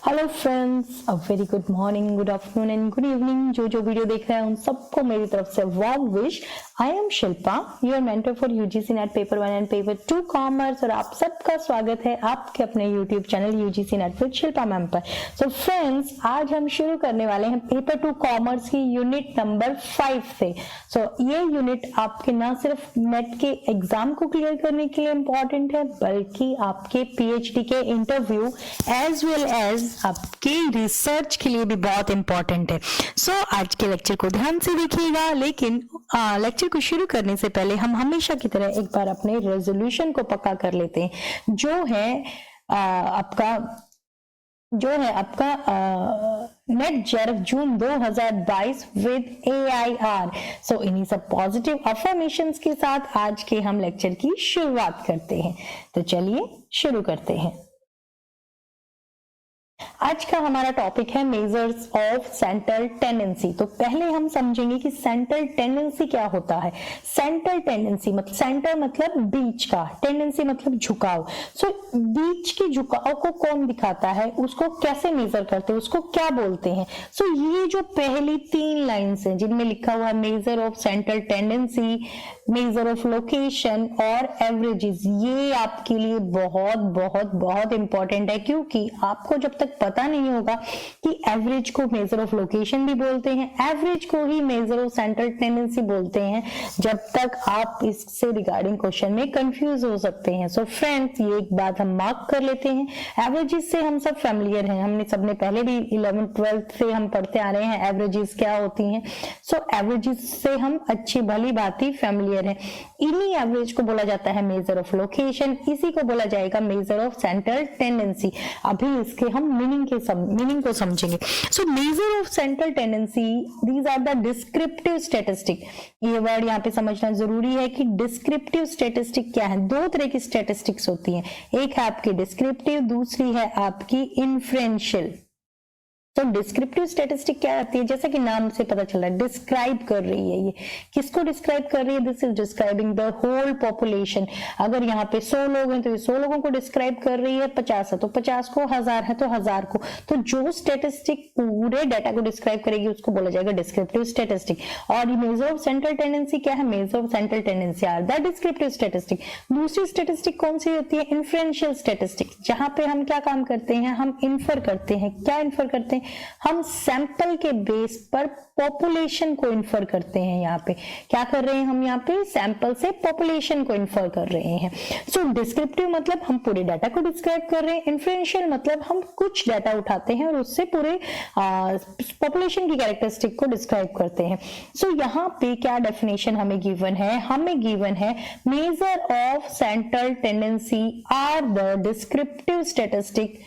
Hello friends, a very good morning, good afternoon and good evening. जो video देख रहे हैं उन सबको मेरी तरफ से warm wish. I am Shilpa, your mentor for UGC net paper 1 and paper 2 commerce, और आप सबका स्वागत है आपके अपने YouTube channel UGC net with Shilpa ma'am पर। सो फ्रेंड्स, आज हम शुरू करने वाले हैं पेपर 2 कॉमर्स की यूनिट नंबर 5 से। सो ये यूनिट आपके न सिर्फ नेट के एग्जाम को क्लियर करने के लिए इंपॉर्टेंट है, बल्कि आपके पीएचडी के इंटरव्यू एज वेल एज आपके रिसर्च के लिए भी बहुत इंपॉर्टेंट है। सो आज के लेक्चर को ध्यान से देखिएगा, लेकिन लेक्चर को शुरू करने से पहले हम हमेशा की तरह एक बार अपने रेजोल्यूशन को पक्का कर लेते हैं, जो है आपका net JRF June 2022 with AIR। सो इन्हीं सब पॉजिटिव अफर्मेशंस के साथ आज के हम लेक्चर की शुरुआत करते हैं। तो चलिए शुरू करते हैं। आज का हमारा टॉपिक है मेजर्स ऑफ सेंट्रल टेंडेंसी। तो पहले हम समझेंगे कि सेंट्रल टेंडेंसी क्या होता है। सेंट्रल टेंडेंसी मतलब सेंटर मतलब बीच का, टेंडेंसी मतलब झुकाव। सो बीच के झुकाव को कौन दिखाता है, उसको कैसे मेजर करते हैं, उसको क्या बोलते हैं। सो ये जो पहली 3 लाइन्स हैं जिनमें लिखा हुआ है measure of central tendency, measure of location और एवरेजेस, ये आपके लिए बहुत बहुत बहुत इंपॉर्टेंट है, क्योंकि आपको जब तक पता नहीं होगा कि एवरेज को मेजर ऑफ लोकेशन भी बोलते हैं, एवरेज को ही मेजर ऑफ सेंट्रल टेंडेंसी बोलते हैं, जब तक आप इससे रिगार्डिंग क्वेश्चन में कंफ्यूज हो सकते हैं। सो फ्रेंड्स, ये एक बात हम मार्क कर लेते हैं। एवरेजेस से हम सब फैमिलियर हैं, हमने सबने पहले भी 11th 12th से हम पढ़ते आ रहे हैं एवरेजेस क्या होती हैं। सो एवरेजेस से हम अच्छी भली भांति फैमिलियर हैं। इन्हीं एवरेज को बोला जाता है मेजर ऑफ लोकेशन, इसी को बोला जाएगा मेजर ऑफ सेंट्रल टेंडेंसी। अभी इसके हम मीनिंग को समझेंगे। So measure of central tendency, these are the descriptive statistic. ये वर्ड यहाँ पे समझना जरूरी है कि डिस्क्रिप्टिव स्टैटिस्टिक क्या है। 2 तरह की स्टैटिस्टिक्स होती हैं, एक है आपकी डिस्क्रिप्टिव, दूसरी है आपकी इन्फ्रेंशियल। तो डिस्क्रिप्टिव स्टैटिस्टिक क्या आती है, जैसा कि नाम से पता चल रहा है, डिस्क्राइब कर रही है। ये किसको डिस्क्राइब कर रही है? This is describing the whole population. अगर यहाँ पे 100 लोग हैं तो ये 100 लोगों को डिस्क्राइब कर रही है, 50 है तो 50 को, 1000 है तो 1000 को। तो जो स्टैटिस्टिक पूरे डाटा को डिस्क्राइब करेगी उसको बोला जाएगा डिस्क्रिप्टिव स्टैटिस्टिक। और मेजर ऑफ सेंट्रल टेंडेंसी क्या है? Measure of central tendency are the descriptive statistic. दूसरी स्टैटिस्टिक कौन सी होती है? इन्फ्रेंशियल स्टैटिस्टिक, जहां पे हम क्या काम करते हैं, हम इन्फर करते हैं। क्या इन्फर करते हैं? हम सैंपल के बेस पर पॉपुलेशन को इन्फर करते हैं। यहाँ पे क्या कर रहे हैं हम? यहाँ पे सैंपल से पॉपुलेशन को इन्फर कर रहे हैं। सो डिस्क्रिप्टिव मतलब हम पूरे डाटा को डिस्क्राइब कर रहे हैं, इन्फ्रेंशियल मतलब हम कुछ डाटा उठाते हैं और उससे पूरे पॉपुलेशन की कैरेक्टरिस्टिक को डिस्क्राइब करते हैं। सो यहाँ पे क्या डेफिनेशन हमें गिवन है? हमें गिवन है measure of central tendency are the descriptive statistic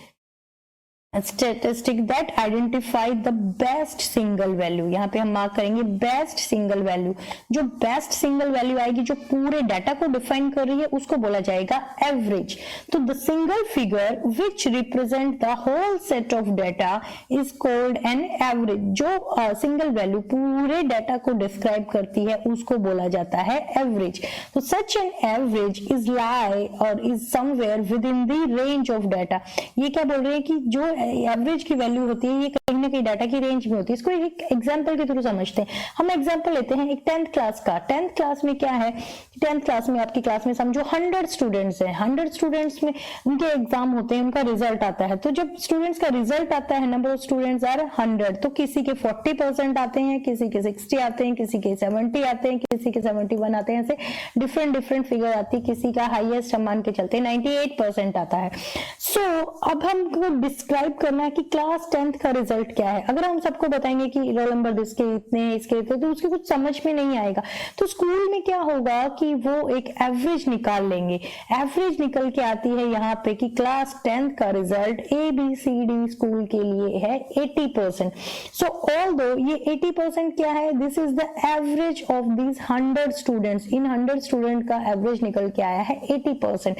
that identify the best single value. यहाँ पे हम मार्क करेंगे बेस्ट सिंगल वैल्यू। जो बेस्ट सिंगल वैल्यू आएगी, जो पूरे डाटा को डिफाइन कर रही है, उसको बोला जाएगा एवरेज। तो the single figure which represent the whole set of data is called an average. जो सिंगल वैल्यू पूरे डाटा को डिस्क्राइब करती है उसको बोला जाता है एवरेज। तो such an average is lie और is somewhere within the range of data. ये क्या बोल रहे हैं कि जो एवरेज की वैल्यू होती है ये कहीं ना कहीं डाटा की रेंज में होती है। इसको एक एग्जांपल के थ्रू समझते हैं। हम एग्जांपल लेते हैं एक 10th क्लास का। 10th क्लास में क्या है? 10th क्लास में आपकी क्लास में समझो 100 स्टूडेंट्स हैं। 100 स्टूडेंट्स में उनके एग्जाम होते हैं, उनका रिजल्ट आता है। तो जब स्टूडेंट्स का रिजल्ट आता है, नंबर ऑफ स्टूडेंट्स आर 100, तो किसी के 40% आते हैं, किसी के 60 आते हैं, किसी के 70 आते हैं, किसी के 71 आते हैं। ऐसे डिफरेंट फिगर आती है। किसी का हाईएस्ट हम मान के चलते हैं 98% आता है। सो अब हमको डिस्क्राइब करना है कि क्लास 10th का रिजल्ट क्या है। अगर हम सबको बताएंगे कि रोल नंबर इसके इतने, इसके इतने, तो उसके कुछ समझ में नहीं आएगा। तो स्कूल में क्या होगा कि वो एक एवरेज निकाल लेंगे। एवरेज निकल के आती है यहाँ पे कि क्लास 10th का रिजल्ट ABCD स्कूल के लिए है 80%। सो ऑल्दो ये 80% क्या है? This is the average of these 100 students. In 100 student का एवरेज निकल के आया है 80%।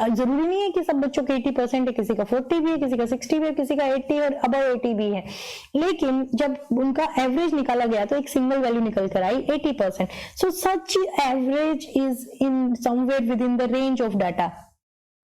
जरूरी नहीं है कि सब बच्चों के 80% है, किसी का 40 भी है, किसी का 60 भी है, किसी का 80 और अबव 80 भी है। लेकिन जब उनका एवरेज निकाला गया तो एक सिंगल वैल्यू निकल कर आई 80%। So such average is in somewhere within the range of data.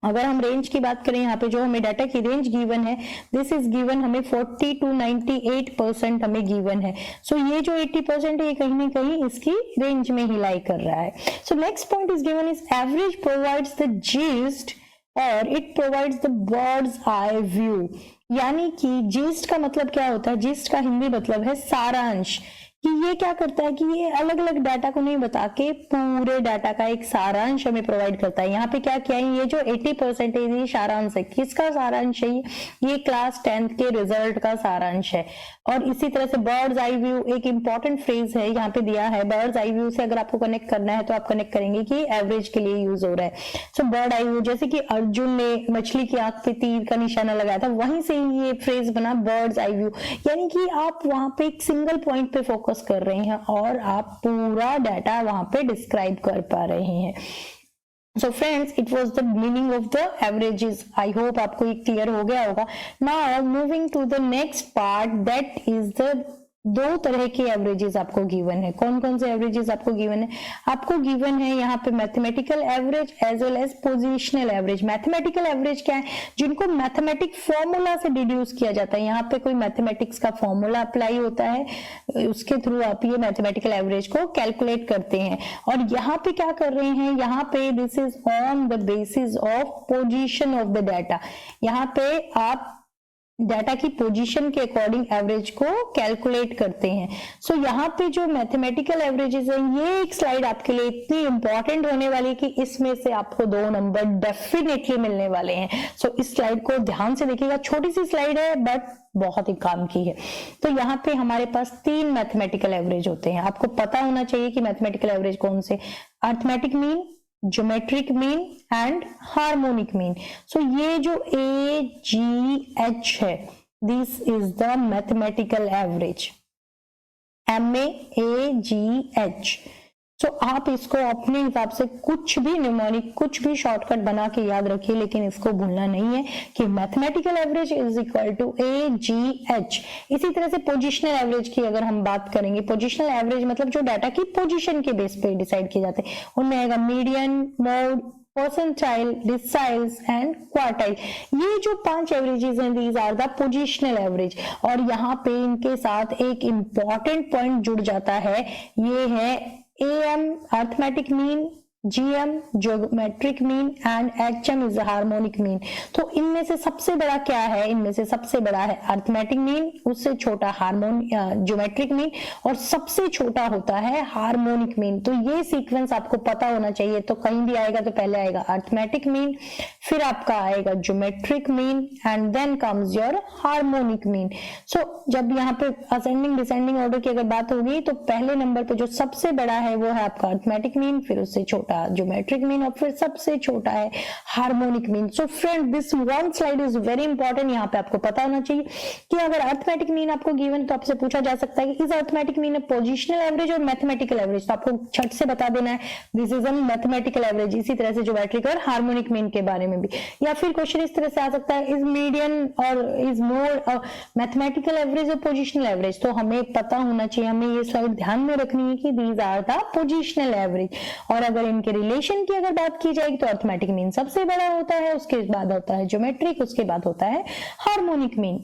अगर हम रेंज की बात करें, यहाँ पे जो हमें डाटा की रेंज गिवन है, दिस इज गिवन हमें 40 to 98% हमें गिवन है। सो ये जो 80% है ये कहीं ना कहीं इसकी रेंज में ही लाई कर रहा है। So next point is given is average provides the gist और it provides the bird's eye view. यानी कि जीस्ट का मतलब क्या होता है, जीस्ट का हिंदी मतलब है सारांश, कि ये क्या करता है कि ये अलग अलग डाटा को नहीं बता के पूरे डाटा का एक सारांश हमें प्रोवाइड करता है। यहाँ पे क्या किया है, ये जो 80% है ये सारांश है। किसका सारांश है ये क्लास 10th के रिजल्ट का सारांश है। और इसी तरह से बर्ड्स आई व्यू एक इंपॉर्टेंट फ्रेज है यहाँ पे दिया है। बर्ड्स आई व्यू से अगर आपको कनेक्ट करना है तो आप कनेक्ट करेंगे कि एवरेज के लिए यूज हो रहा है। सो बर्ड आई व्यू, जैसे कि अर्जुन ने मछली की आंख पे तीर का निशाना लगाया था, वहीं से ये फ्रेज बना बर्ड्स आई व्यू। यानी कि आप वहां पे एक सिंगल पॉइंट पे फोकस कर रहे हैं और आप पूरा डाटा वहां पे डिस्क्राइब कर पा रहे हैं। So friends, it was the meaning of the averages. I hope आपको ये क्लियर हो गया होगा। Now moving to the next part, that is the दो तरह के एवरेजेस आपको गिवन है। कौन कौन से एवरेजेस आपको गिवन है? आपको गिवन है यहाँ पे mathematical average as well as positional average. Mathematical average क्या है? जिनको मैथमेटिक फॉर्मूला से डिड्यूस किया जाता है। यहाँ पे कोई मैथमेटिक्स का फॉर्मूला अप्लाई होता है, उसके थ्रू आप ये मैथमेटिकल एवरेज को कैलकुलेट करते हैं। और यहाँ पे क्या कर रहे हैं, यहाँ पे this is on the basis of position of the data. यहाँ पे आप डाटा की पोजीशन के अकॉर्डिंग एवरेज को कैलकुलेट करते हैं। सो यहाँ पे जो मैथमेटिकल एवरेजेस हैं, ये एक स्लाइड आपके लिए इतनी इंपॉर्टेंट होने वाली है कि इसमें से आपको 2 नंबर डेफिनेटली मिलने वाले हैं। सो इस स्लाइड को ध्यान से देखिएगा, छोटी सी स्लाइड है बट बहुत ही काम की है। तो यहाँ पे हमारे पास 3 मैथमेटिकल एवरेज होते हैं। आपको पता होना चाहिए कि मैथमेटिकल एवरेज कौन से, arithmetic mean, geometric mean and harmonic mean. सो ये जो AGH है, this is the mathematical average, MAGH। सो आप इसको अपने हिसाब से कुछ भी न्यूमेरिक, कुछ भी शॉर्टकट बना के याद रखिए, लेकिन इसको भूलना नहीं है कि mathematical average is equal to AGH। इसी तरह से पोजिशनल एवरेज की अगर हम बात करेंगे, पोजिशनल एवरेज मतलब जो डाटा की पोजीशन के बेस पे डिसाइड किए जाते हैं, उनमें आएगा median, mode, percentile, deciles and quartile. ये जो 5 एवरेजेस हैं, these are the positional average. और यहाँ पे इनके साथ एक इंपॉर्टेंट पॉइंट जुड़ जाता है, ये है AM arithmetic mean, GM geometric mean and HM is harmonic mean. तो इनमें से सबसे बड़ा क्या है? इनमें से सबसे बड़ा है अर्थमेटिक मीन, उससे छोटा ज्योमेट्रिक मीन और सबसे छोटा होता है हार्मोनिक मीन। तो ये सीक्वेंस आपको पता होना चाहिए। तो कहीं भी आएगा तो पहले आएगा अर्थमेटिक मीन, फिर आपका आएगा geometric mean and then comes your harmonic mean. So जब यहाँ पे असेंडिंग डिसेंडिंग ऑर्डर की अगर बात होगी तो पहले नंबर पे जो सबसे बड़ा है वो है आपका अर्थमेटिक मीन, फिर उससे छोटा ज्योमेट्रिक मीन और फिर सबसे छोटा है harmonic mean. So friend, this one slide is very important. यहाँ पे आपको पता होना चाहिए कि अगर अर्थमेटिक मीन आपको गिवन तो आपसे पूछा जा सकता है कि इस अर्थमेटिक मीन है पोजिशनल एवरेज और मैथमेटिकल एवरेज, तो आपको छट से बता देना है this is a mathematical average. इसी तरह से ज्योमेट्रिक और हार्मोनिक मीन के बारे में भी। या फिर क्वेश्चन इस तरह से आ सकता है, इज मीडियन और इज मोर मैथमेटिकल एवरेज और पोजिशनल एवरेज। तो हमें पता होना चाहिए, हमें ये स्लाइड ध्यान में रखनी है कि these are the positional average. और अगर इनके रिलेशन की अगर बात की जाएगी तो अर्थमेटिक मीन सबसे बड़ा होता है, उसके बाद होता है ज्योमेट्रिक, उसके बाद होता है हार्मोनिक मीन।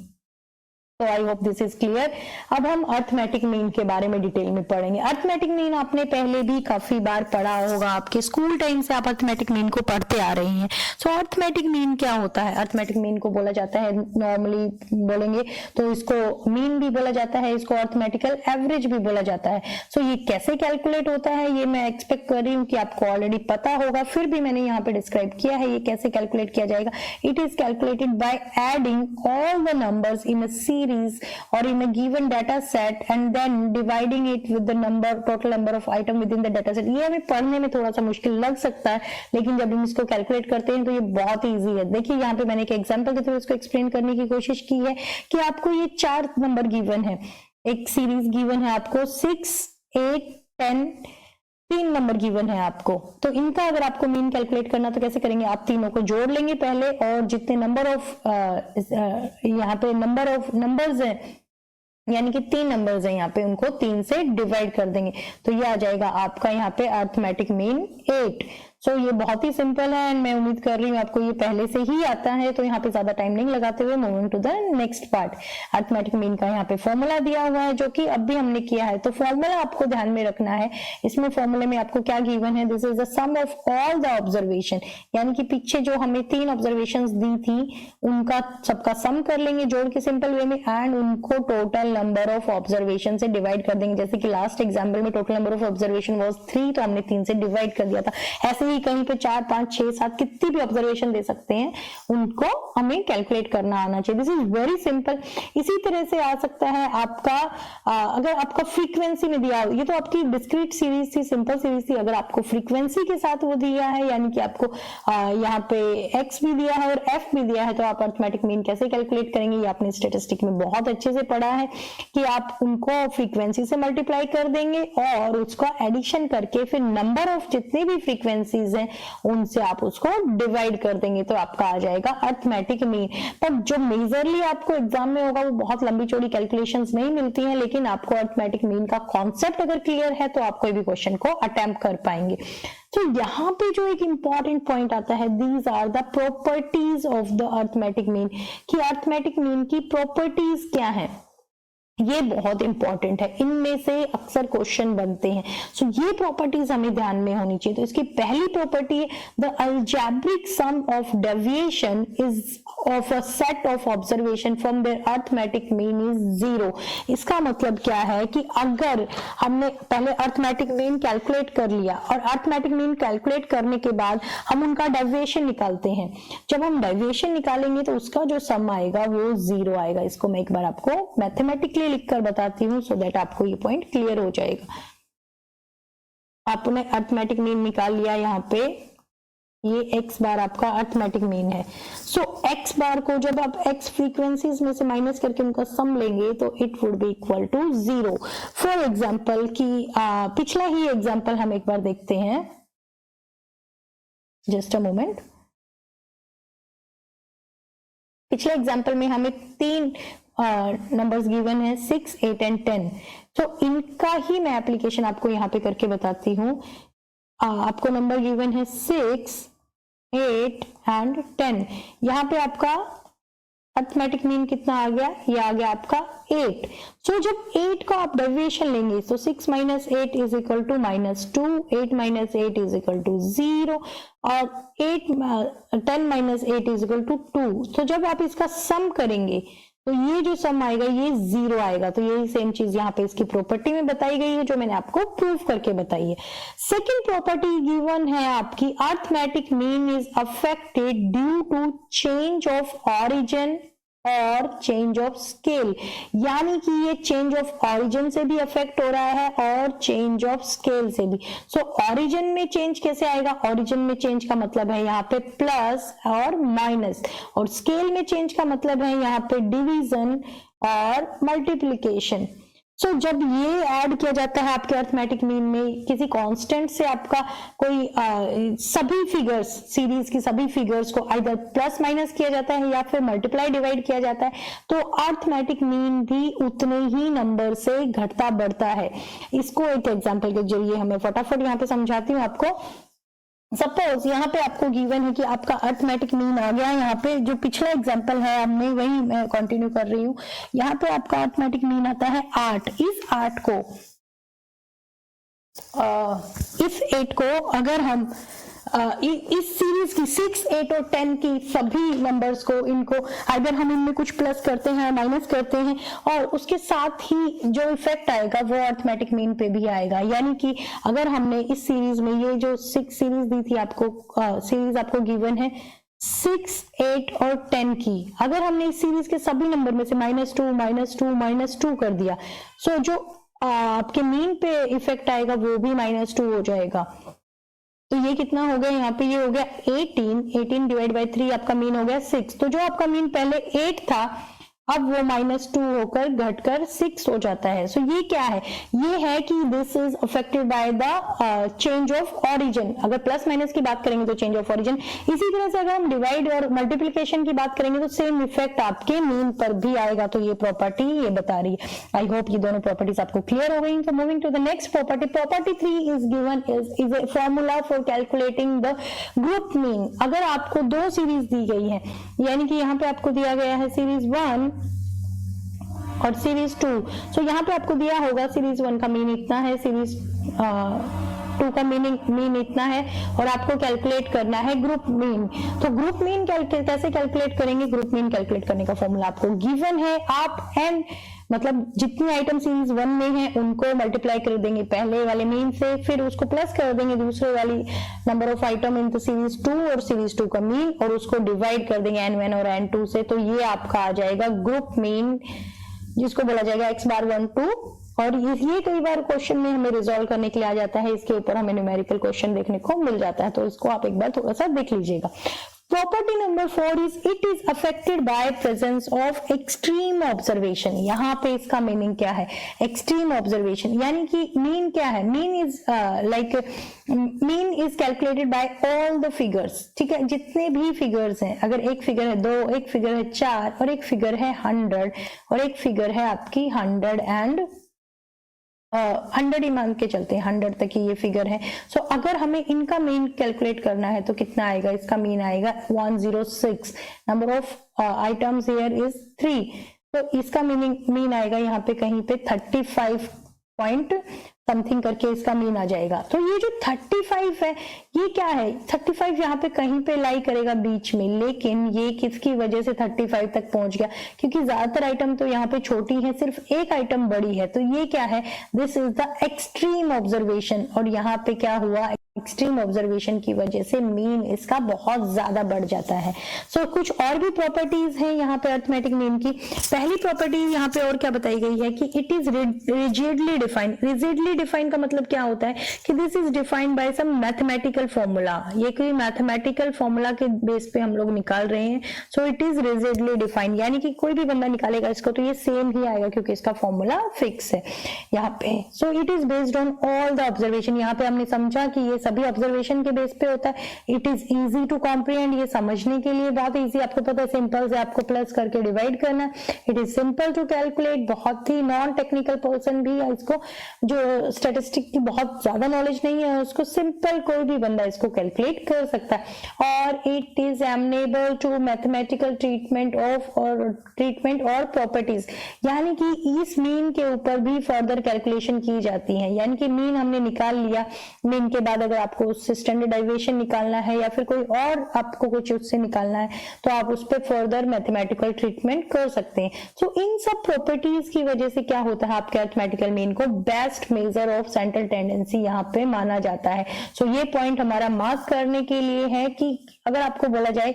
तो आई होप दिस इज क्लियर। अब हम अर्थमेटिक मीन के बारे में डिटेल में पढ़ेंगे। अर्थमेटिक मीन आपने पहले भी काफी बार पढ़ा होगा, आपके स्कूल टाइम से आप अर्थमेटिक मीन को पढ़ते आ रहे हैं। सो अर्थमेटिक मीन क्या होता है? अर्थमेटिक मीन को बोला जाता है, नॉर्मली बोलेंगे तो इसको मीन भी बोला जाता है, इसको अर्थमेटिकल एवरेज भी बोला जाता है। सो ये कैसे कैलकुलेट होता है ये मैं एक्सपेक्ट कर रही हूँ कि आपको ऑलरेडी पता होगा, फिर भी मैंने यहाँ पे डिस्क्राइब किया है ये कैसे कैलकुलेट किया जाएगा। It is calculated by adding all the numbers in a series or in a given data set and then dividing it with the total number of item within the data set। ये हमें पढ़ने में थोड़ा सा मुश्किल लग सकता है, लेकिन जब हम इसको कैलकुलेट करते हैं तो ये बहुत इजी है। देखिए यहाँ पे मैंने एक एग्जांपल के थ्रू इसको एक्सप्लेन करने की कोशिश की है कि आपको ये 4 नंबर गिवन है, एक सीरीज गिवन है आपको 6, 8, 10, 3 नंबर गिवन है आपको। तो इनका अगर आपको मीन कैलकुलेट करना तो कैसे करेंगे? आप तीनों को जोड़ लेंगे पहले और जितने नंबर ऑफ यहाँ पे नंबर ऑफ नंबर्स है, यानी कि 3 नंबर्स है यहाँ पे, उनको 3 से डिवाइड कर देंगे तो ये आ जाएगा आपका यहाँ पे अर्थमेटिक मीन 8। सो ये बहुत ही सिंपल है एंड मैं उम्मीद कर रही हूँ आपको ये पहले से ही आता है, तो यहाँ पे ज्यादा टाइम नहीं लगाते हुए moving to the next part. Arithmetic mean का यहाँ पे फॉर्मूला दिया हुआ है जो कि अब भी हमने किया है, तो फॉर्मूला आपको ध्यान में रखना है। इसमें फॉर्मूले में आपको क्या गिवन है, this is the sum of all the observation, यानी कि पीछे जो हमें 3 ऑब्जर्वेशंस दी थी उनका सबका सम कर लेंगे जोड़ के सिंपल वे में, एंड उनको टोटल नंबर ऑफ ऑब्जर्वेशन से डिवाइड कर देंगे। जैसे कि लास्ट एग्जाम्पल में total number of observation was 3, तो हमने 3 से डिवाइड कर दिया था। ऐसे ही कहीं पे 4, 5, 6, 7 कितनी भी ऑब्जर्वेशन दे सकते हैं, उनको हमें कैलकुलेट करना आना चाहिए। This is very simple. इसी तरह से आ सकता है आपका अगर आपका फ्रीक्वेंसी में दिया, ये तो आपकी डिस्क्रीट सीरीज थी, सिंपल सीरीज थी, अगर आपको फ्रीक्वेंसी के साथ वो दिया है, यानी कि आपको यहाँ पे x भी दिया है और f भी दिया है, तो आप अरिथमेटिक मीन कैसे कैलकुलेट करेंगे, ये आपने स्टेटिस्टिक में बहुत अच्छे से पढ़ा है कि आप उनको फ्रीक्वेंसी से मल्टीप्लाई कर देंगे और उसका एडिशन करके फिर नंबर ऑफ जितने भी फ्रीक्वेंसीज हैं उनसे आप उसको डिवाइड कर देंगे, तो आपका आ जाएगा अरिथमेटिक मीन। पर जो मेजरली आपको एग्जाम में होगा वो बहुत लंबी चौड़ी कैलकुलेशंस नहीं मिलती हैं, लेकिन आपको अरिथमेटिक मीन का कॉन्सेप्ट अगर क्लियर है तो आप कोई भी क्वेश्चन को अटेम्प्ट कर पाएंगे। तो यहाँ पे जो एक इंपॉर्टेंट पॉइंट आता है, these are the properties of the arithmetic mean, कि अरिथमेटिक मीन की प्रॉपर्टीज क्या है, ये बहुत इंपॉर्टेंट है, इनमें से अक्सर क्वेश्चन बनते हैं। सो ये प्रॉपर्टीज हमें ध्यान में होनी चाहिए। तो इसकी पहली प्रॉपर्टी है the algebraic sum of deviation is of a set of observation from their arithmetic mean is 0। इसका मतलब क्या है कि अगर हमने पहले अरिथमेटिक मीन कैलकुलेट कर लिया और अरिथमेटिक मीन कैलकुलेट करने के बाद हम उनका डेविएशन निकालते हैं, जब हम डेविएशन निकालेंगे तो उसका जो सम आएगा वो 0 आएगा। इसको मैं एक बार आपको मैथमेटिकली लिखकर बताती हूँ सो दैट आपको ये पॉइंट क्लियर हो जाएगा। आपने अरिथमेटिक मीन निकाल लिया, यहाँ पे ये x बार आपका अरिथमेटिक मीन है। सो x बार को जब आप x फ्रीक्वेंसीज में से माइनस करके उनका सम लेंगे तो it would be equal to 0। For example कि पिछला ही एग्जांपल हम एक बार देखते हैं, जस्ट अ मोमेंट। पिछले एग्जांपल में हमें 3 नंबर्स गिवन है 6, 8 एंड 10। तो इनका ही मैं एप्लीकेशन आपको यहाँ पे करके बताती हूँ। आपको नंबर गिवन है 6, 8 एंड 10। यहाँ पे आपका अरिथमेटिक मीन कितना आ गया, ये आ गया आपका 8। सो जब 8 का आप डेविएशन लेंगे तो 6 minus 8 is equal to -2, 8 minus 8 is equal to 0 और 10 माइनस 8 इज इक्वल टू 2। तो जब आप इसका सम करेंगे तो ये जो सम आएगा ये 0 आएगा। तो यही सेम चीज यहाँ पे इसकी प्रॉपर्टी में बताई गई है जो मैंने आपको प्रूव करके बताई है। सेकंड प्रॉपर्टी गिवन है आपकी, arithmetic mean is affected due to change of origin और चेंज ऑफ स्केल, यानी कि ये चेंज ऑफ ऑरिजिन से भी अफेक्ट हो रहा है और चेंज ऑफ स्केल से भी। सो ऑरिजिन में चेंज कैसे आएगा, ऑरिजिन में चेंज का मतलब है यहाँ पे प्लस और माइनस, और स्केल में चेंज का मतलब है यहाँ पे डिवीजन और मल्टीप्लिकेशन। सो जब ये ऐड किया जाता है आपके अरिथमेटिक मीन में किसी कांस्टेंट से, आपका कोई सभी फिगर्स, सीरीज की सभी फिगर्स को आइदर प्लस माइनस किया जाता है या फिर मल्टीप्लाई डिवाइड किया जाता है, तो अरिथमेटिक मीन भी उतने ही नंबर से घटता बढ़ता है। इसको एक एग्जांपल के जरिए हमें फटाफट यहाँ पे समझाती हूँ आपको। सपोज यहाँ पे आपको गिवन है कि आपका अरिथमेटिक मीन आ गया, यहाँ पे जो पिछला एग्जांपल है हमने वही मैं कंटिन्यू कर रही हूँ। यहाँ पे आपका अरिथमेटिक मीन आता है 8। इस 8 को अगर हम इस सीरीज की 6, 8 और 10 की सभी नंबर्स को, इनको अगर हम इनमें कुछ प्लस करते हैं माइनस करते हैं, और उसके साथ ही जो इफेक्ट आएगा वो अरिथमेटिक मीन पे भी आएगा। यानी कि अगर हमने इस सीरीज में ये जो 6 सीरीज दी थी आपको, सीरीज आपको गिवन है 6, 8 और 10 की, अगर हमने इस सीरीज के सभी नंबर में से -2 -2 कर दिया, सो जो आपके मीन पे इफेक्ट आएगा वो भी -2 हो जाएगा। तो ये कितना हो गया, यहाँ पे ये हो गया 18 डिवाइड बाय 3, आपका मीन हो गया 6। तो जो आपका मीन पहले 8 था अब वो -2 होकर घटकर 6 हो जाता है। सो ये क्या है, ये है कि this is affected by the change of origin. अगर प्लस माइनस की बात करेंगे तो चेंज ऑफ ऑरिजिन, इसी तरह से अगर हम डिवाइड और मल्टीप्लिकेशन की बात करेंगे तो सेम इफेक्ट आपके मीन पर भी आएगा। तो ये प्रॉपर्टी ये बता रही है। आई होप ये दोनों प्रॉपर्टीज आपको क्लियर हो गई। तो moving to the next property, property 3 is given is a formula for calculating the group mean. अगर आपको दो सीरीज दी गई है, यानी कि यहाँ पे आपको दिया गया है सीरीज 1 और सीरीज 2। सो यहाँ पे आपको दिया होगा सीरीज 1 का मीन इतना है, सीरीज 2 का मीन इतना है, और आपको कैलकुलेट करना है ग्रुप मीन। तो ग्रुप मीन कैसे कैलकुलेट करेंगे, ग्रुप मीन कैलकुलेट करने का फॉर्मूला आपको गिवन है। आप एन मतलब जितनी आइटम सीरीज 1 में है उनको मल्टीप्लाई कर देंगे पहले वाले मीन से, फिर उसको प्लस कर देंगे दूसरे वाली number of item in series 2 और सीरीज 2 का मीन, और उसको डिवाइड कर देंगे n1 और n2 से। तो ये आपका आ जाएगा ग्रुप मीन, जिसको बोला जाएगा x बार 1 2। और ये कई बार क्वेश्चन में हमें रिजॉल्व करने के लिए आ जाता है, इसके ऊपर हमें न्यूमेरिकल क्वेश्चन देखने को मिल जाता है। तो इसको आप एक बार थोड़ा सा देख लीजिएगा। Property number 4 is it is affected by presence of extreme observation. यहाँ पे इसका मीनिंग क्या है, एक्सट्रीम ऑब्जर्वेशन, यानी कि मीन क्या है, mean is mean is calculated by all the figures. ठीक है, जितने भी फिगर्स हैं, अगर एक फिगर है 2, एक फिगर है 4 और एक फिगर है 100 और एक फिगर है आपकी 100 एंड 100 ही मान के चलते हैं, 100 तक ही ये फिगर है। सो अगर हमें इनका मीन कैलकुलेट करना है तो कितना आएगा, इसका मीन आएगा 106। Number of items here is 3, तो इसका मीन आएगा यहाँ पे कहीं पे 35 पॉइंट समथिंग करके इसका मीन आ जाएगा। तो ये जो 35 है ये क्या है, 35 यहाँ पे कहीं पे लाई करेगा बीच में, लेकिन ये किसकी वजह से 35 तक पहुंच गया, क्योंकि ज्यादातर आइटम तो यहाँ पे छोटी है, सिर्फ एक आइटम बड़ी है। तो ये क्या है, this is the extreme observation. और यहाँ पे क्या हुआ, एक्सट्रीम ऑब्जर्वेशन की वजह से मीन इसका बहुत ज्यादा बढ़ जाता है। सो कुछ और भी प्रॉपर्टीज हैं यहाँ पे अरिथमेटिक मीन की। पहली प्रॉपर्टी यहाँ पे और क्या बताई गई है कि it is rigidly defined. Rigidly defined का मतलब क्या होता है कि this is defined by some mathematical formula. ये कोई मैथमेटिकल फॉर्मूला के बेस पे हम लोग निकाल रहे हैं। So it is rigidly defined, यानी कि कोई भी बंदा निकालेगा इसको तो ये सेम ही आएगा, क्योंकि इसका फॉर्मूला फिक्स है यहाँ पे। So it is based on all the observation. यहाँ पे हमने समझा कि ये सभी ऑब्जर्वेशन के बेस पे होता है। It is easy to comprehend, ये समझने के लिए बहुत इजी, आपको पता है सिंपल से आपको प्लस करके डिवाइड करना। It is simple to calculate, बहुत ही नॉन टेक्निकल पर्सन भी इसको, जो स्टैटिस्टिक की बहुत ज्यादा नॉलेज नहीं है उसको, सिंपल कोई भी बंदा इसको कैलकुलेट कर सकता है। और it is amenable to mathematical treatment और प्रॉपर्टीज, यानी कि इस मीन के ऊपर भी फर्दर कैलकुलेशन की जाती है। यानी कि मीन हमने निकाल लिया, मीन के बाद अगर आपको उससे स्टैंडर्ड डेविएशन निकालना है या फिर कोई और आपको कुछ उससे निकालना है तो आप उस पर फर्दर मैथमेटिकल ट्रीटमेंट कर सकते हैं। सो इन सब प्रॉपर्टीज की वजह से क्या होता है, आपके अरिथमेटिकल मीन को best measure of central tendency यहाँ पे माना जाता है। सो ये पॉइंट हमारा मार्क करने के लिए है कि अगर आपको बोला जाए,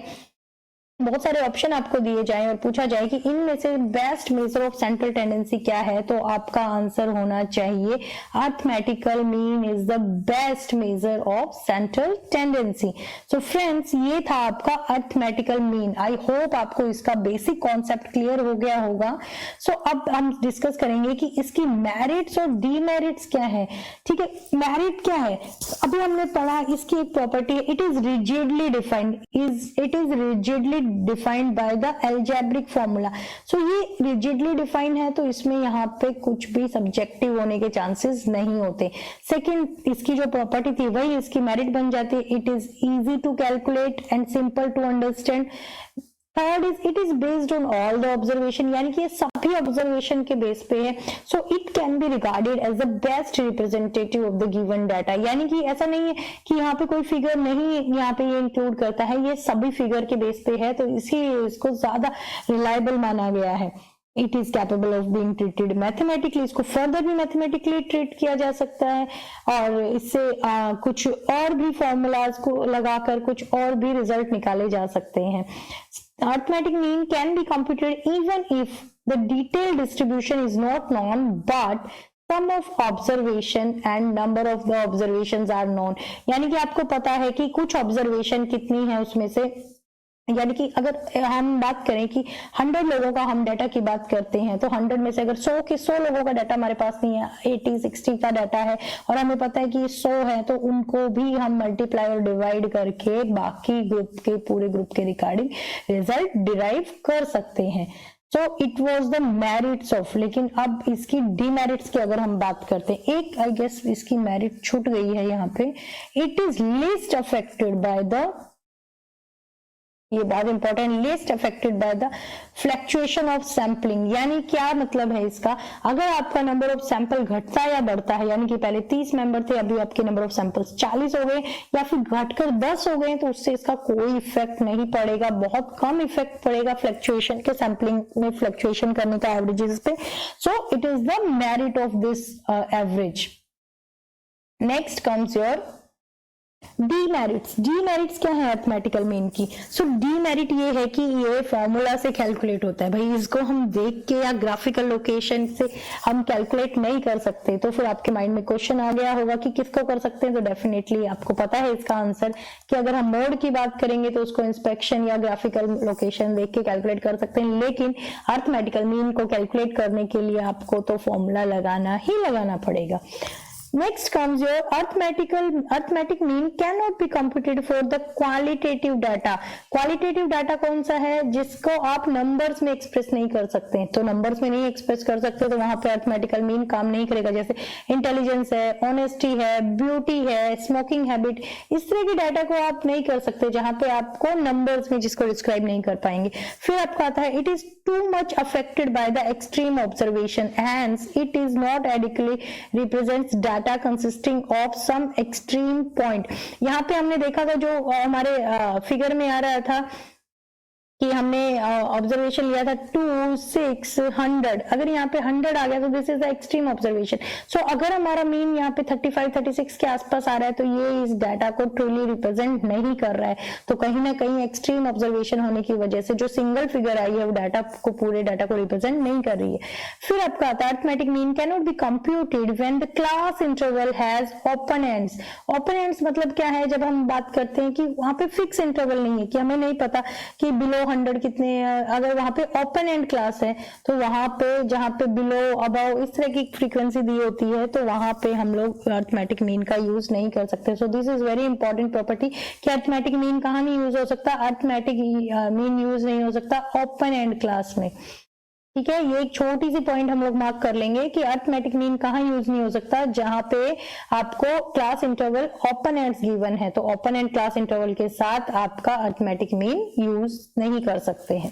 बहुत सारे ऑप्शन आपको दिए जाएं और पूछा जाए कि इनमें से best measure of central tendency क्या है, तो आपका आंसर होना चाहिए arithmetical mean is the best measure of central tendency. So friends, ये था आपका अरिथमेटिकल मीन। आई होप आपको इसका बेसिक कॉन्सेप्ट क्लियर हो गया होगा। सो अब हम डिस्कस करेंगे कि इसकी मेरिट्स और डीमेरिट्स क्या है। ठीक है, मेरिट क्या है, अभी हमने पढ़ा इसकी एक प्रॉपर्टी है, it is rigidly defined, it is rigidly defined by the algebraic formula. So ये रिजिडली डिफाइंड है, तो इसमें यहाँ पे कुछ भी सब्जेक्टिव होने के चांसेस नहीं होते। सेकंड, इसकी जो प्रॉपर्टी थी वही इसकी मेरिट बन जाती है, it is easy to calculate and simple to understand. Third is it is based on all the observation, यानी कि ये सभी ऑब्जर्वेशन के बेस पे है। So it can be regarded as the best representative of the given data, यानी कि ऐसा नहीं है कि यहाँ पे कोई फिगर नहीं यहाँ पे ये इंक्लूड करता है, ये सभी फिगर के बेस पे है, तो इसीलिए इसको ज्यादा रिलायबल माना गया है। It is capable of being treated mathematically, इसको फर्दर भी मैथमेटिकली ट्रीट किया जा सकता है, और इससे कुछ और भी फॉर्मूलाज को लगाकर कुछ और भी रिजल्ट निकाले जा सकते हैं। Arithmetic mean can be computed even if the detailed distribution is not known, but sum of observation and number of the observations are known। यानी कि आपको पता है कि कुछ ऑब्जर्वेशन कितनी है उसमें से यानी कि अगर हम बात करें कि 100 लोगों का हम डाटा की बात करते हैं तो 100 में से अगर 100 लोगों का डाटा हमारे पास नहीं है, 80-60 का डाटा है और हमें पता है कि 100 है, तो उनको भी हम मल्टीप्लाई और डिवाइड करके बाकी ग्रुप के पूरे ग्रुप के रिगार्डिंग रिजल्ट डिराइव कर सकते हैं। So it was the merits of. लेकिन अब इसकी डीमेरिट्स की अगर हम बात करते हैं, एक आई गेस इसकी मेरिट छूट गई है यहाँ पे, it is least affected by the, ये बहुत important, list affected by the fluctuation of sampling. यानी क्या मतलब है इसका, अगर आपका नंबर ऑफ सैंपल घटता या बढ़ता है, यानी कि पहले 30 मेंबर थे, अभी आपके नंबर ऑफ सैंपल्स 40 हो गए या फिर घटकर 10 हो गए, तो उससे इसका कोई इफेक्ट नहीं पड़ेगा, बहुत कम इफेक्ट पड़ेगा फ्लक्चुएशन के, सैंपलिंग में फ्लक्चुएशन करने का एवरेजेस पे। So it is the merit of this average. Next comes your demerits. Demerits क्या है अरिथमेटिकल मीन की? सो डीमेरिट ये है कि ये फॉर्मूला से कैलकुलेट होता है, भाई इसको हम देख के या ग्राफिकल लोकेशन से हम कैलकुलेट नहीं कर सकते। तो फिर आपके माइंड में क्वेश्चन आ गया होगा कि किसको कर सकते हैं, तो डेफिनेटली आपको पता है इसका आंसर कि अगर हम मोड की बात करेंगे तो उसको इंस्पेक्शन या ग्राफिकल लोकेशन देख के कैलकुलेट कर सकते हैं, लेकिन अरिथमेटिकल मीन को कैलकुलेट करने के लिए आपको तो फॉर्मूला लगाना ही लगाना पड़ेगा। Next comes your arithmetic mean cannot be computed for the qualitative data। qualitative data कौन सा है, जिसको आप नंबर्स में एक्सप्रेस नहीं कर सकते, तो नंबर्स में नहीं एक्सप्रेस कर सकते तो वहां पे अरिथमेटिकल मीन काम नहीं करेगा। जैसे इंटेलिजेंस है, ऑनेस्टी है, ब्यूटी है, स्मोकिंग हैबिट, इस तरह की डाटा को आप नहीं कर सकते जहां पे आपको नंबर्स में जिसको डिस्क्राइब नहीं कर पाएंगे। फिर आपका आता है, it is too much affected by the extreme observation, hence it is not adequately represents data consisting of some extreme point. यहाँ पे हमने देखा था जो हमारे फिगर में आ रहा था कि हमने ऑब्जर्वेशन लिया था 2, 6, 100, अगर यहाँ पे 100 आ गया तो this is the extreme observation. So अगर हमारा मीन यहाँ पे 35, 36 के आसपास आ रहा है तो ये इस डाटा को ट्रूली रिप्रेजेंट नहीं कर रहा है, तो कहीं ना कहीं एक्सट्रीम ऑब्जर्वेशन होने की वजह से जो सिंगल फिगर आई है वो डाटा को, पूरे डाटा को रिप्रेजेंट नहीं कर रही है। फिर आपका आता है arithmetic mean can not be computed when the class interval has open ends. Open ends मतलब क्या है, जब हम बात करते हैं कि वहां पे फिक्स इंटरवल नहीं है, कि हमें नहीं पता कि बिलो 100 कितने, अगर वहां पे ओपन एंड क्लास है तो वहां पे जहां पे बिलो अबव इस तरह की फ्रीक्वेंसी दी होती है तो वहां पे हम लोग अरिथमेटिक मीन का यूज नहीं कर सकते। So this is very important property कि अरिथमेटिक मीन कहाँ नहीं यूज हो सकता, अरिथमेटिक मीन यूज नहीं हो सकता ओपन एंड क्लास में। ठीक है, ये एक छोटी सी पॉइंट हम लोग मार्क कर लेंगे कि अरिथमेटिक मीन कहाँ यूज नहीं हो सकता, जहां पे आपको class interval open ends given है, तो ओपन एंड क्लास इंटरवल के साथ आपका अरिथमेटिक मीन यूज नहीं कर सकते हैं।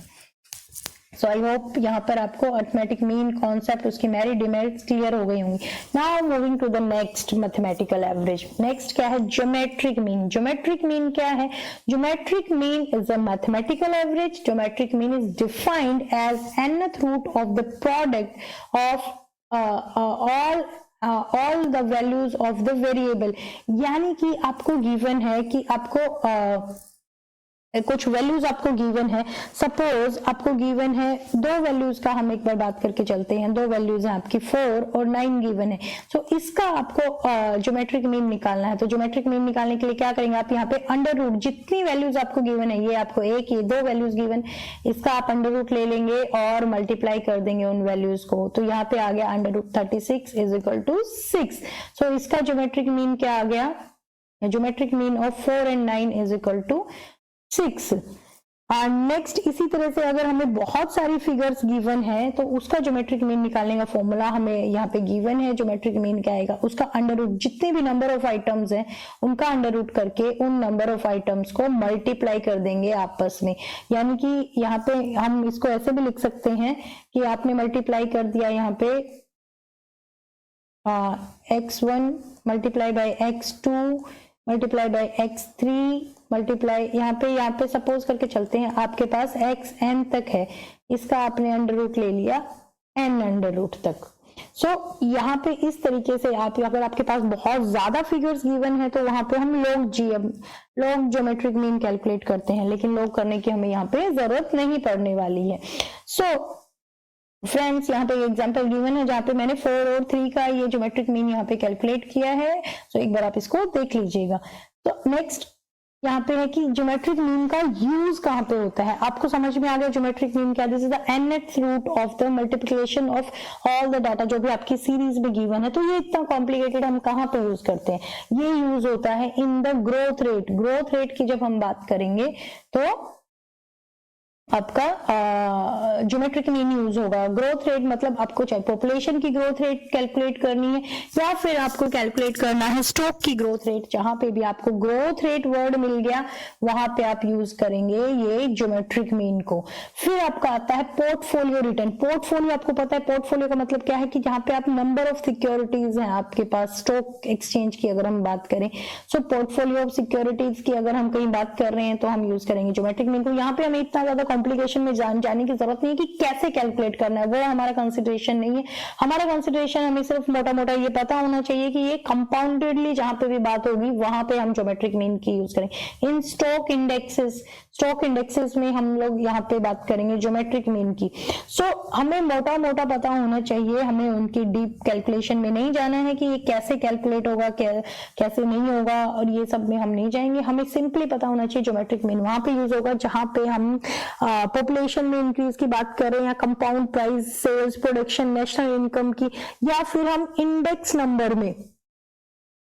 सो आई होप यहाँ पर आपको अरिथमेटिक मीन कॉन्सेप्ट, उसकी मेरिट डिमेरिट्स क्लियर हो गई होंगी। Now moving to the next mathematical average. Next क्या है, ज्योमेट्रिक मीन। ज्योमेट्रिक मीन क्या है, geometric mean is a mathematical average. Geometric mean is defined as nth root of the product of all the values of the variable. यानी कि आपको given है कि आपको कुछ वैल्यूज आपको गिवन है, सपोज आपको गिवन है 2 वैल्यूज का, हम एक बार बात करके चलते हैं, 2 वैल्यूज हैं आपकी 4 और 9 गिवन है। सो इसका आपको ज्योमेट्रिक मीन निकालना है। तो ज्योमेट्रिक मीन निकालने के लिए क्या करेंगे आप, यहाँ पे अंडर रूट, जितनी वैल्यूज आपको गिवन है, ये आपको एक, ये 2 वैल्यूज गिवन, इसका आप अंडर रूट ले लेंगे और मल्टीप्लाई कर देंगे उन वैल्यूज को, तो यहाँ पे आ गया under root 36 is equal to 6। So इसका ज्योमेट्रिक मीन क्या आ गया, geometric mean of 4 and 9 is equal to 6। Next इसी तरह से अगर हमें बहुत सारी फिगर्स गिवन है तो उसका ज्योमेट्रिक मीन निकालने का फॉर्मूला हमें यहाँ पे गिवन है। ज्योमेट्रिक मीन क्या आएगा, उसका अंडर रूट, जितने भी नंबर ऑफ आइटम्स हैं उनका अंडर रूट करके उन नंबर ऑफ आइटम्स को मल्टीप्लाई कर देंगे आपस में। यानी कि यहाँ पे हम इसको ऐसे भी लिख सकते हैं कि आपने मल्टीप्लाई कर दिया यहाँ पे x1 multiply by x2 multiply by x3 multiply, यहाँ पे सपोज करके चलते हैं, आपके पास xn तक है, इसका आपने अंडर रूट ले लिया n अंडर रूट तक। सो यहाँ पे इस तरीके से आप, अगर आपके पास बहुत ज्यादा फिगर्स गिवन है तो वहां पे हम लोग ज्योमेट्रिक मीन कैलकुलेट करते हैं, लेकिन लोग करने की हमें यहाँ पे जरूरत नहीं पड़ने वाली है। सो फ्रेंड्स, यहाँ पे एग्जांपल गिवन है जहाँ पे मैंने 4 और 3 का ये ज्योमेट्रिक मीन यहाँ पे कैलकुलेट किया है। सो एक बार आप इसको देख लीजिएगा। तो नेक्स्ट यहाँ पे है कि ज्योमेट्रिक मीन का यूज कहाँ पे होता है, आपको समझ में आ गया ज्योमेट्रिक मीन क्या, this is the nth root of the multiplication of all the data जो भी आपकी सीरीज में गिवन है। तो ये इतना कॉम्प्लिकेटेड हम कहाँ पे यूज करते हैं, ये यूज होता है in the growth rate. Growth rate की जब हम बात करेंगे तो आपका ज्योमेट्रिक मीन यूज होगा। ग्रोथ रेट मतलब आपको चाहे पॉपुलेशन की ग्रोथ रेट कैलकुलेट करनी है या फिर आपको कैलकुलेट करना है स्टॉक की ग्रोथ रेट, जहां पे भी आपको ग्रोथ रेट वर्ड मिल गया वहां पे आप यूज करेंगे ये ज्योमेट्रिक मीन को। फिर आपका आता है पोर्टफोलियो रिटर्न। पोर्टफोलियो आपको पता है पोर्टफोलियो का मतलब क्या है कि जहां पे आप नंबर ऑफ सिक्योरिटीज हैं आपके पास, स्टॉक एक्सचेंज की अगर हम बात करें, सो पोर्टफोलियो ऑफ सिक्योरिटीज की अगर हम कहीं बात कर रहे हैं तो हम यूज करेंगे ज्योमेट्रिक मीन को। यहाँ पे हमें इतना ज्यादा कॉम्प्लिकेशन में जाने की जरूरत नहीं है कि कैसे कैलकुलेट करना है, वो हमारा कंसिडरेशन नहीं है। हमारा कंसिडरेशन हमें सिर्फ मोटा मोटा ये पता होना चाहिए कि ये कंपाउंडेडली जहां पे भी बात होगी वहां पे हम ज्योमेट्रिक मीन की यूज करेंगे। इन स्टॉक इंडेक्सेस में हम लोग यहाँ पे बात करेंगे ज्योमेट्रिक मीन की। सो हमें मोटा मोटा पता होना चाहिए, हमें उनकी डीप कैलकुलेशन में नहीं जाना है कि ये कैसे कैलकुलेट होगा कैसे नहीं होगा, और ये सब में हम नहीं जाएंगे। हमें सिंपली पता होना चाहिए ज्योमेट्रिक मीन वहां पे यूज होगा जहां पे हम पॉपुलेशन में इंक्रीज की बात करें या compound price, sales, production, national income की, या फिर हम इंडेक्स नंबर में,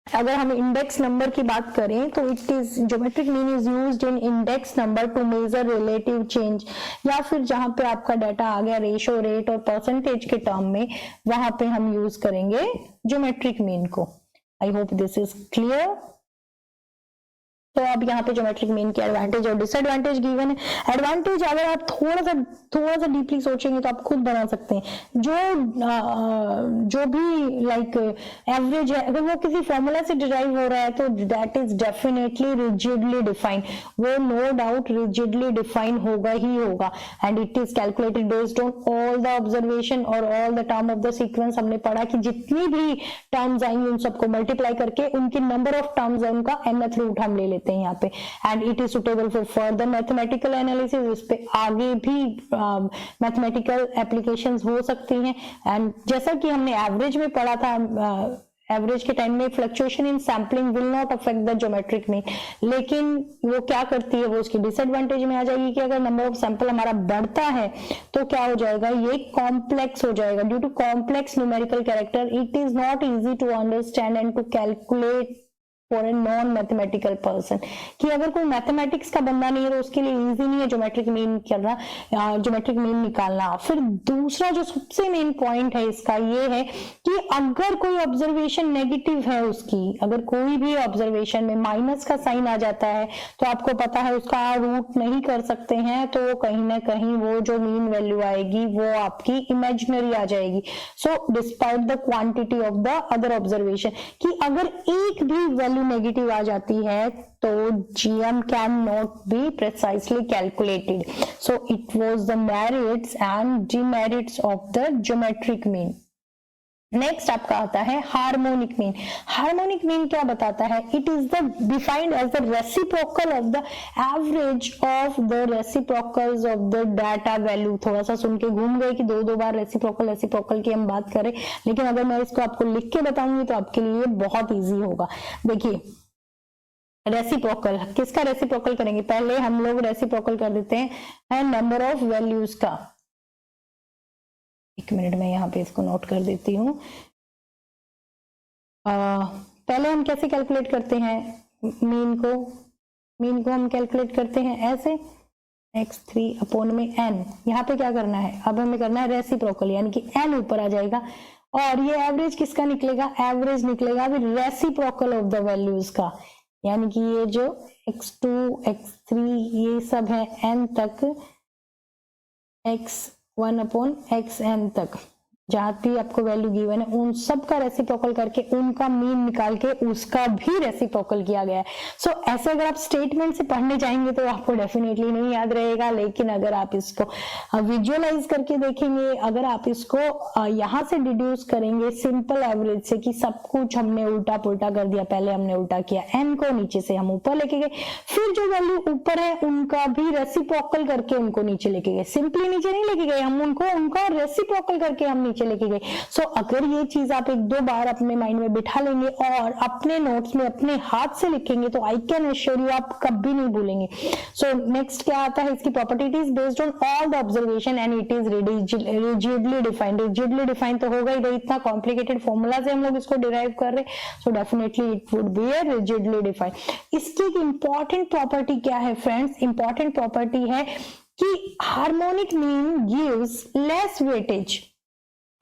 अगर हम इंडेक्स नंबर की बात करें तो it is geometric mean is used in index number to measure relative change, या फिर जहां पे आपका डाटा आ गया रेशो, रेट और परसेंटेज के टर्म में, वहां पे हम यूज करेंगे ज्योमेट्रिक मीन को। I hope this is clear. तो अब यहाँ पे ज्योमेट्रिक मीन की एडवांटेज और डिसएडवांटेज गिवन है। एडवांटेज अगर आप थोड़ा सा डीपली सोचेंगे तो आप खुद बना सकते हैं। जो भी लाइक एवरेज है, अगर वो किसी फॉर्मूला से डिराइव हो रहा है तो that is definitely rigidly defined, वो नो डाउट रिजिडली डिफाइन होगा ही होगा, and it is calculated based on all the observation और all the term of the sequence. हमने पढ़ा कि जितनी भी टर्म्स आएंगी उन सबको मल्टीप्लाई करके उनकी नंबर ऑफ टर्म्स है उनका nth रूट हम ले लेते हैं यहाँ पे, and it is suitable for further mathematical analysis. इस पे आगे भी मैथमेटिकल एप्लीकेशंस हो सकती हैं। एंड जैसा कि हमने एवरेज में पढ़ा था, एवरेज के टाइम में fluctuation in sampling will not affect the geometric mean, लेकिन वो क्या करती है, वो उसकी डिसएडवांटेज में आ जाएगी कि अगर नंबर ऑफ सैंपल हमारा बढ़ता है तो क्या हो जाएगा, ये कॉम्प्लेक्स हो जाएगा। Due to complex numerical character it is not easy to understand and to calculate for a non mathematical person, कि अगर कोई मैथमेटिक्स का बंदा नहीं है तो उसके लिए इजी नहीं है ज्योमेट्रिक मीन करना, ज्योमेट्रिक मीन निकालना। फिर दूसरा जो सबसे मेन पॉइंट है इसका ये है कि अगर कोई ऑब्जर्वेशन नेगेटिव है उसकी, अगर कोई भी ऑब्जर्वेशन में माइनस का साइन आ जाता है तो आपको पता है उसका रूट नहीं कर सकते हैं, तो कहीं ना कहीं वो जो मीन वैल्यू आएगी वो आपकी इमेजिनरी आ जाएगी। So despite the quantity of the other observation, कि अगर एक भी वैल्यू नेगेटिव आ जाती है तो GM can not be precisely calculated. So it was the merits and demerits of the geometric mean. Next आपका आता है हार्मोनिक मीन। हार्मोनिक मीन क्या बताता है, it is the defined as the reciprocal of the average of the reciprocals of the data value. थोड़ा सा सुन के घूम गए कि दो बार रेसिप्रोकल की हम बात करें, लेकिन अगर मैं इसको आपको लिख के बताऊंगी तो आपके लिए बहुत ईजी होगा। देखिए रेसिप्रोकल, किसका रेसिप्रोकल करेंगे, पहले हम लोग रेसिप्रोकल कर देते हैं नंबर ऑफ वैल्यूज का। एक मिनट में यहाँ पे इसको नोट कर देती हूँ। पहले हम कैसे कैलकुलेट करते हैं मीन को हम कैलकुलेट करते हैं ऐसे x3 अपॉन में n। यहाँ पे क्या करना है, अब हमें करना है रेसिप्रोकल, यानी कि n ऊपर आ जाएगा और ये एवरेज किसका निकलेगा, एवरेज निकलेगा अभी रेसिप्रोकल ऑफ द वैल्यूज का, यानी कि ये जो x2 x3 ये सब है n तक, x1 अपॉन xn तक, जहां भी आपको वैल्यू गिवन है उन सब का रेसिप्रोकल करके उनका मीन निकाल के उसका भी रेसिप्रोकल किया गया है। सो ऐसे अगर आप स्टेटमेंट से पढ़ने जाएंगे तो आपको डेफिनेटली नहीं याद रहेगा, लेकिन अगर आप इसको विजुअलाइज करके देखेंगे, अगर आप इसको यहाँ से डिड्यूस करेंगे सिंपल एवरेज से कि सब कुछ हमने उल्टा पुल्टा कर दिया, पहले हमने उल्टा किया n को, नीचे से हम ऊपर लेके गए, फिर जो वैल्यू ऊपर है उनका भी रेसिप्रोकल करके उनको नीचे लेके गए, सिंपली नीचे नहीं लेके गए हम, उनका रेसिप्रोकल करके हम नीचे लेके गई। सो अगर ये चीज आप एक दो बार अपने माइंड में बिठा लेंगे और अपने नोट्स में अपने हाथ से लिखेंगे तो आई कैन एश्योर यू आप कभी नहीं भूलेंगे। सो नेक्स्ट क्या आता है इसकी property, it is based on all the observation and it is rigidly defined. Rigidly defined तो होगा ही नहीं, इतना कॉम्प्लिकेटेड फॉर्मूला से हम लोग इसको डिराइव कर रहे हैं, so definitely it would B A rigidly defined. इसकी एक इंपॉर्टेंट प्रॉपर्टी क्या है फ्रेंड्स, इंपॉर्टेंट प्रॉपर्टी है कि harmonic mean gives less weightage.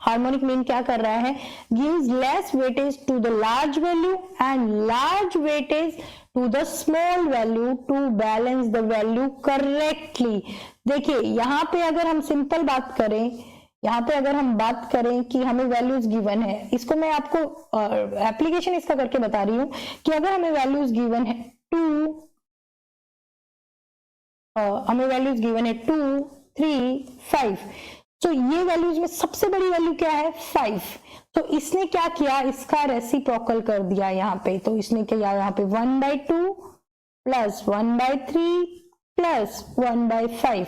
Harmonic mean क्या कर रहा है, gives less weightage to the large value and large weightage to the small value to balance the value correctly. देखिए यहाँ पे अगर हम सिंपल बात करें, यहाँ पे अगर हम बात करें कि हमें वैल्यूज गिवन है, इसको मैं आपको एप्लीकेशन इसका करके बता रही हूं कि अगर हमें वैल्यूज गिवन है 2, हमें वैल्यूज गिवन है 2, 3, 5, तो ये वैल्यूज में सबसे बड़ी वैल्यू क्या है 5। तो इसने क्या किया, इसका रेसिप्रोकल कर दिया यहाँ पे। तो इसने किया यहाँ पे 1/2 प्लस 1/3 प्लस 1/5,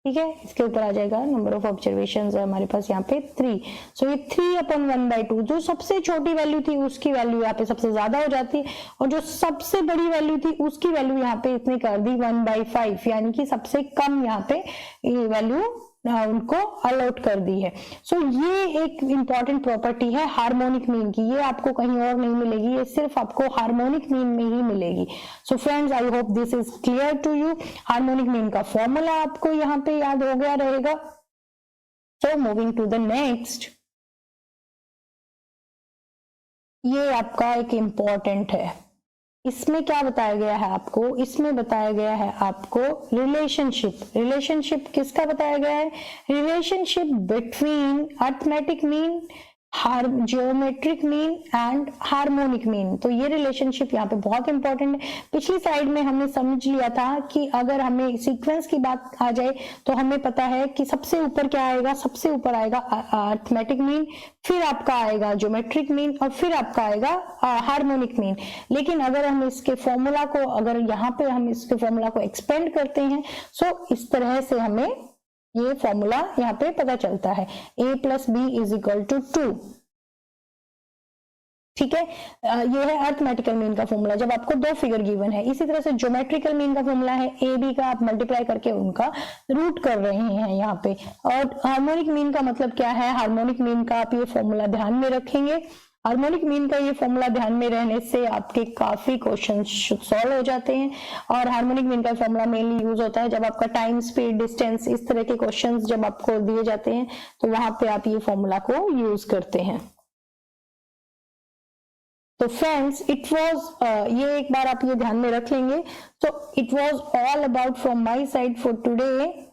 ठीक है। इसके ऊपर आ जाएगा नंबर ऑफ ऑब्जर्वेशंस है हमारे पास यहाँ पे 3। सो ये 3/1/2 जो सबसे छोटी वैल्यू थी उसकी वैल्यू यहाँ पे सबसे ज्यादा हो जाती है, और जो सबसे बड़ी वैल्यू थी उसकी वैल्यू यहाँ पे इसने कर दी 1/5, यानी कि सबसे कम यहाँ पे ये वैल्यू उनको अलॉट कर दी है। सो ये एक इंपॉर्टेंट प्रॉपर्टी है हार्मोनिक मीन की, ये आपको कहीं और नहीं मिलेगी, ये सिर्फ आपको हार्मोनिक मीन में ही मिलेगी। So friends I hope this is clear to you. Harmonic mean का फॉर्मूला आपको यहाँ पे याद हो गया रहेगा। So moving to the next, ये आपका एक इंपॉर्टेंट है। इसमें क्या बताया गया है आपको, इसमें बताया गया है आपको रिलेशनशिप। रिलेशनशिप किसका बताया गया है, relationship between arithmetic mean, geometric mean and harmonic mean. तो ये रिलेशनशिप यहाँ पे बहुत इंपॉर्टेंट है। पिछली साइड में हमने समझ लिया था कि अगर हमें सीक्वेंस की बात आ जाए तो हमें पता है कि सबसे ऊपर क्या आएगा, सबसे ऊपर आएगा अरिथमेटिक मीन, फिर आपका आएगा ज्योमेट्रिक मीन और फिर आपका आएगा हार्मोनिक मीन। लेकिन अगर हम इसके फॉर्मूला को, अगर यहाँ पे हम इसके फॉर्मूला को एक्सपेंड करते हैं, सो इस तरह से हमें ये फॉर्मूला यहाँ पे पता चलता है, a + b = 2, ठीक है। ये है अरिथमेटिकल मीन का फॉर्मूला जब आपको दो फिगर गिवन है। इसी तरह से ज्योमेट्रिकल मीन का फॉर्मूला है a b का आप मल्टीप्लाई करके उनका रूट कर रहे हैं यहाँ पे। और हार्मोनिक मीन का मतलब क्या है, हार्मोनिक मीन का आप ये फॉर्मूला ध्यान में रखेंगे। हार्मोनिक मीन का ये फॉर्मूला ध्यान में रहने से आपके काफी क्वेश्चन सॉल्व हो जाते हैं। और हार्मोनिक मीन का फॉर्मूला मेनली यूज होता है जब आपका टाइम, स्पीड, डिस्टेंस, इस तरह के क्वेश्चंस जब आपको दिए जाते हैं तो वहां पे आप ये फॉर्मूला को यूज करते हैं। तो फ्रेंड्स इट वाज, ये एक बार आप ये ध्यान में रख लेंगे। तो it was all about from my side for today.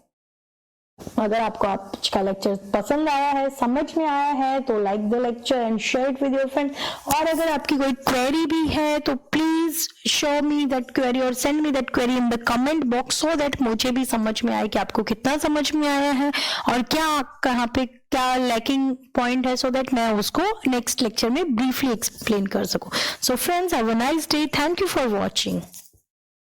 अगर आपको आज का लेक्चर पसंद आया है, समझ में आया है, तो like the lecture and share it with your friends. और अगर आपकी कोई क्वेरी भी है तो please show me that query और send me that query in the comment box, so that मुझे भी समझ में आए कि आपको कितना समझ में आया है और क्या कहाँ पे क्या लैकिंग पॉइंट है, सो दैट मैं उसको नेक्स्ट लेक्चर में ब्रीफली एक्सप्लेन कर सकूं। So friends have a nice day, thank you for watching.